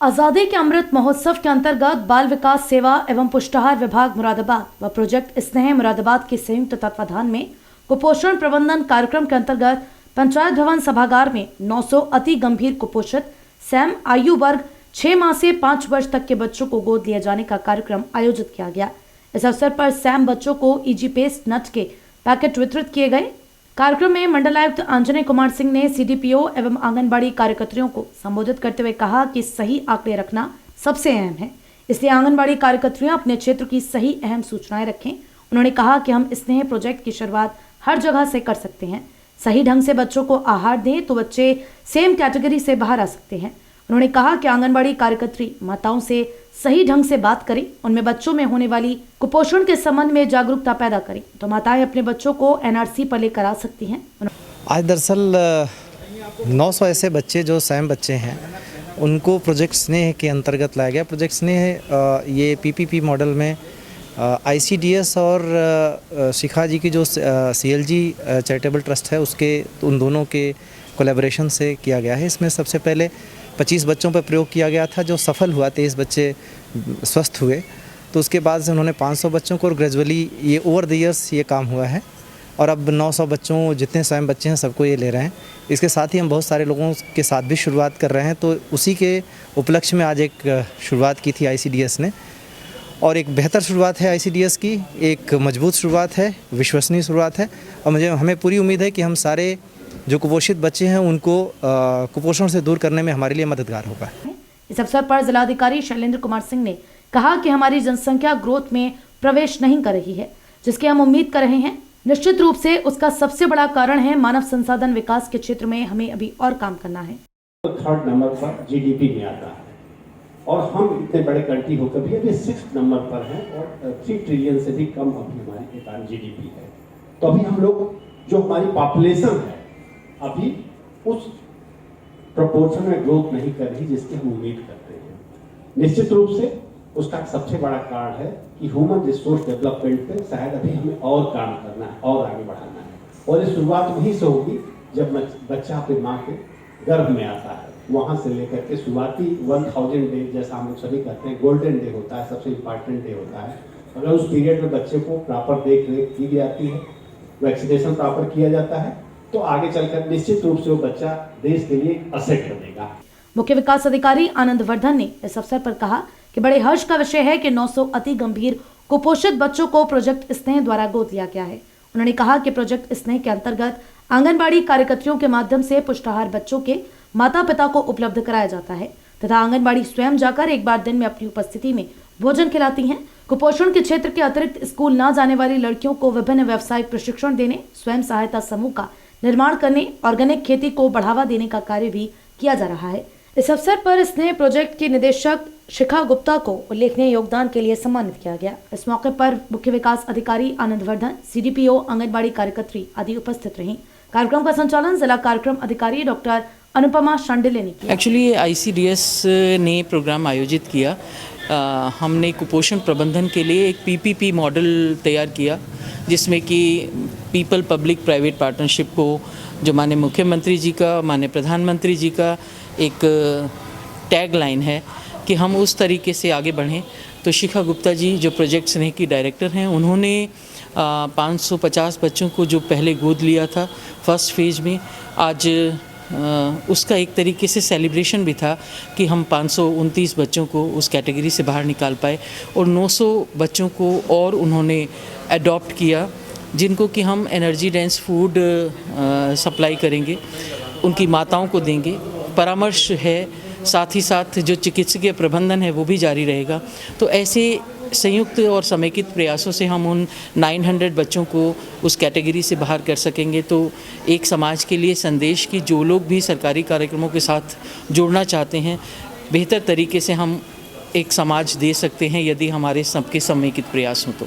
आज़ादी के अमृत महोत्सव के अंतर्गत बाल विकास सेवा एवं पुष्टाहार विभाग मुरादाबाद व प्रोजेक्ट स्नेह मुरादाबाद के संयुक्त तत्वाधान में कुपोषण प्रबंधन कार्यक्रम के अंतर्गत पंचायत भवन सभागार में 900 अति गंभीर कुपोषित सैम आयु वर्ग 6 माह से 5 वर्ष तक के बच्चों को गोद लिया जाने का कार्यक्रम आयोजित किया गया। इस अवसर पर सैम बच्चों को ईजी पेस्ट नट के पैकेट वितरित किए गए। कार्यक्रम में मंडलायुक्त अंजनी कुमार सिंह ने सीडीपीओ एवं आंगनबाड़ी कार्यकर्तियों को संबोधित करते हुए कहा कि सही आंकड़े रखना सबसे अहम है, इसलिए आंगनबाड़ी कार्यकर्तियां अपने क्षेत्र की सही अहम सूचनाएं रखें। उन्होंने कहा कि हम स्नेह प्रोजेक्ट की शुरुआत हर जगह से कर सकते हैं। सही ढंग से बच्चों को आहार दें तो बच्चे सेम कैटेगरी से बाहर आ सकते हैं। उन्होंने कहा कि आंगनबाड़ी कार्यकर्त्री माताओं से सही ढंग से बात करें, उनमें बच्चों में होने वाली कुपोषण के संबंध में जागरूकता पैदा करें तो माताएं अपने बच्चों को एनआरसी पर लेकर आ सकती हैं। आज दरअसल 900 ऐसे बच्चे जो सैम बच्चे हैं उनको प्रोजेक्ट स्नेह के अंतर्गत लाया गया। प्रोजेक्ट स्नेह ये पीपीपी मॉडल में आईसीडीएस और शिखा जी की जो सीएलजी चैरिटेबल ट्रस्ट है उसके उन दोनों के कोलैबोरेशन से किया गया है। इसमें सबसे पहले 25 बच्चों पर प्रयोग किया गया था जो सफल हुआ, 23 बच्चे स्वस्थ हुए। तो उसके बाद से उन्होंने 500 बच्चों को और ग्रेजुअली ये ओवर द ईयर्स ये काम हुआ है और अब 900 बच्चों जितने स्वयं बच्चे हैं सबको ये ले रहे हैं। इसके साथ ही हम बहुत सारे लोगों के साथ भी शुरुआत कर रहे हैं। तो उसी के उपलक्ष्य में आज एक शुरुआत की थी आईसीडीएस ने और एक बेहतर शुरुआत है आईसीडीएस की, एक मजबूत शुरुआत है, विश्वसनीय शुरुआत है और हमें पूरी उम्मीद है कि हम सारे जो कुपोषित बच्चे हैं उनको कुपोषण से दूर करने में हमारे लिए मददगार होगा। इस अवसर पर जिलाधिकारी शैलेंद्र कुमार सिंह ने कहा कि हमारी जनसंख्या ग्रोथ में प्रवेश नहीं कर रही है, जिसकी हम उम्मीद कर रहे हैं। निश्चित रूप से उसका सबसे बड़ा कारण है मानव संसाधन विकास के क्षेत्र में हमें अभी और काम करना है। थर्ड नंबर पर जीडीपी में आता है और हम इतने बड़े कंट्री होकर भी अभी 6th नंबर पर हैं और 3 ट्रिलियन से भी कम अभी हमारी एकान जीडीपी है। तो अभी हम लोग जो हमारी पॉपुलेशन है अभी उस प्रोपोर्शन में ग्रोथ नहीं कर रही जिसकी हम उम्मीद करते हैं। निश्चित रूप से उसका सबसे बड़ा कारण है कि ह्यूमन रिसोर्स डेवलपमेंट पे शायद अभी हमें और काम करना है और आगे बढ़ाना है और ये शुरुआत वहीं से होगी जब बच्चा अपनी माँ के गर्भ में आता है। वहाँ से लेकर के शुरुआती 1000 डे जैसा हम लोग सभी कहते हैं गोल्डन डे होता है, सबसे इम्पॉर्टेंट डे होता है। अगर उस पीरियड में बच्चे को प्रॉपर देख रेख की जाती है, वैक्सीनेशन प्रॉपर किया जाता है तो आगे चलकर निश्चित रूप से वो बच्चा देश के लिए असेट बनेगा। मुख्य विकास अधिकारी आनंद वर्धन ने इस अवसर पर कहा कि बड़े हर्ष का विषय है कि 900 अति गंभीर कुपोषित बच्चों को प्रोजेक्ट स्नेह द्वारा गोद लिया गया है। उन्होंने कहा कि प्रोजेक्ट स्नेह के अंतर्गत आंगनबाड़ी कार्यकर्तियों के माध्यम से पुष्टाहार बच्चों के माता पिता को उपलब्ध कराया जाता है तथा आंगनबाड़ी स्वयं जाकर एक बार दिन में अपनी उपस्थिति में भोजन खिलाती हैं। कुपोषण के क्षेत्र के अतिरिक्त स्कूल न जाने वाली लड़कियों को विभिन्न व्यावसायिक प्रशिक्षण देने, स्वयं सहायता समूह का निर्माण करने, ऑर्गेनिक खेती को बढ़ावा देने का कार्य भी किया जा रहा है। इस अवसर पर स्नेह प्रोजेक्ट के निदेशक शिखा गुप्ता को उल्लेखनीय योगदान के लिए सम्मानित किया गया। इस मौके पर मुख्य विकास अधिकारी आनंद वर्धन, सीडीपीओ, आंगनबाड़ी कार्यकर्त्री आदि उपस्थित रहीं। कार्यक्रम का संचालन जिला कार्यक्रम अधिकारी डॉक्टर अनुपमा शांडिल्य ने किया। एक्चुअली आईसीडीएस ने प्रोग्राम आयोजित किया। हमने कुपोषण प्रबंधन के लिए एक पीपीपी मॉडल तैयार किया जिसमें कि पीपल पब्लिक प्राइवेट पार्टनरशिप को जो माननीय मुख्यमंत्री जी का, माननीय प्रधानमंत्री जी का एक टैग लाइन है कि हम उस तरीके से आगे बढ़ें। तो शिखा गुप्ता जी जो प्रोजेक्ट स्नेह की डायरेक्टर हैं, उन्होंने 550 बच्चों को जो पहले गोद लिया था फर्स्ट फेज में, आज उसका एक तरीके से सेलिब्रेशन भी था कि हम 529 बच्चों को उस कैटेगरी से बाहर निकाल पाए और 900 बच्चों को और उन्होंने अडॉप्ट किया जिनको कि हम एनर्जी डेंस फूड सप्लाई करेंगे, उनकी माताओं को देंगे। परामर्श है, साथ ही साथ जो चिकित्सकीय प्रबंधन है वो भी जारी रहेगा। तो ऐसे संयुक्त और समेकित प्रयासों से हम उन 900 बच्चों को उस कैटेगरी से बाहर कर सकेंगे। तो एक समाज के लिए संदेश कि जो लोग भी सरकारी कार्यक्रमों के साथ जुड़ना चाहते हैं, बेहतर तरीके से हम एक समाज दे सकते हैं यदि हमारे सबके समेकित प्रयास हों तो।